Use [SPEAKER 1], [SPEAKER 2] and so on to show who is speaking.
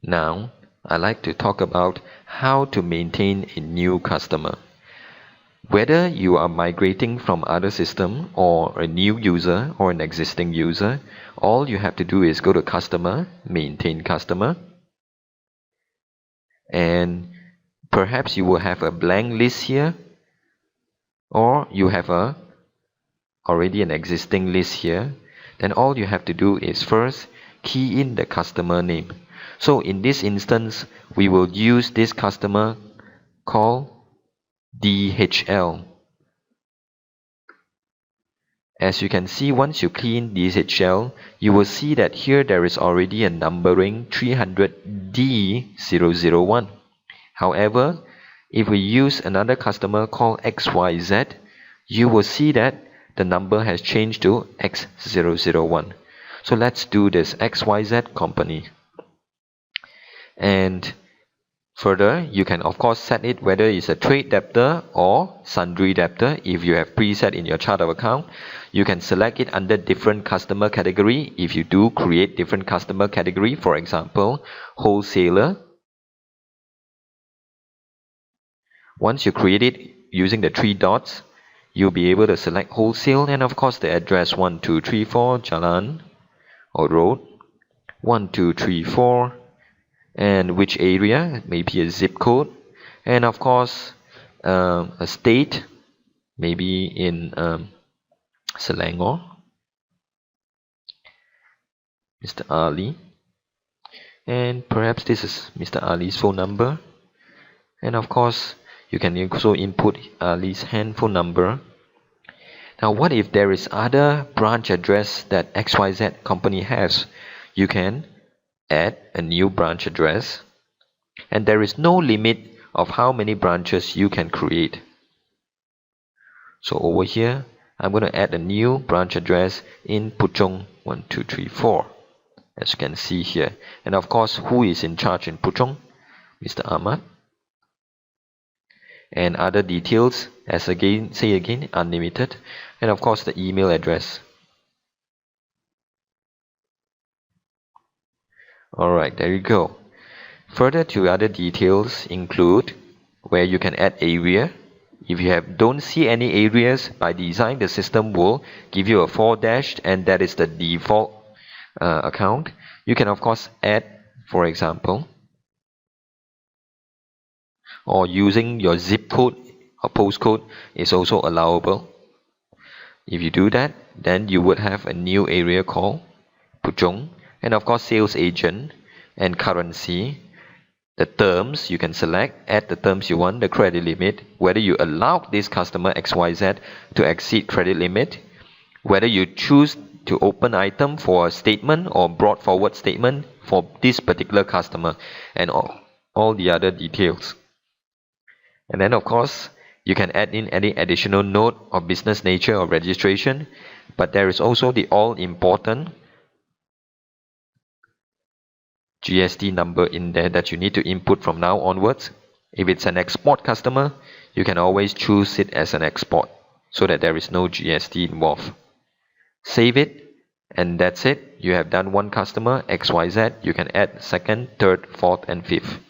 [SPEAKER 1] Now, I'd like to talk about how to maintain a new customer. Whether you are migrating from other system or a new user or an existing user, all you have to do is go to Customer, Maintain Customer, and perhaps you will have a blank list here, or you have already an existing list here. Then all you have to do is first key in the customer name. So in this instance, we will use this customer called DHL. As you can see, once you key in DHL, you will see that here there is already a numbering 300D001. However, if we use another customer called XYZ, you will see that the number has changed to X001. So let's do this, XYZ company. And further, you can of course set it whether it's a trade debtor or sundry debtor. If you have preset in your chart of account, you can select it under different customer category. If you do create different customer category, for example, wholesaler. Once you create it using the 3 dots, you'll be able to select wholesale and of course the address 1234 Jalan or road 1234, and which area, maybe a zip code, and of course a state, maybe in Selangor, Mr. Ali, and perhaps this is Mr. Ali's phone number, and of course you can also input Ali's handphone number. Now what if there is other branch address that XYZ company has? You can add a new branch address, and there is no limit of how many branches you can create. So over here, I'm going to add a new branch address in Puchong 1234, as you can see here. And of course, who is in charge in Puchong? Mr. Ahmad. And other details, as again, unlimited, and of course the email address. Alright, there you go. Further to other details include where you can add area. If you don't see any areas, by design the system will give you a 4-dash, and that is the default account. You can of course add, for example, or using your zip code or postcode is also allowable. If you do that, then you would have a new area called Puchong, and of course sales agent and currency. The terms you can select, add the terms you want, the credit limit, whether you allow this customer XYZ to exceed credit limit, whether you choose to open item for a statement or brought forward statement for this particular customer, and all the other details. And then of course you can add in any additional note of business nature or registration, but there is also the all important GST number in there that you need to input from now onwards. If it's an export customer, you can always choose it as an export so that there is no GST involved. Save it, and that's it. You have done one customer XYZ. You can add second, third, fourth, and fifth.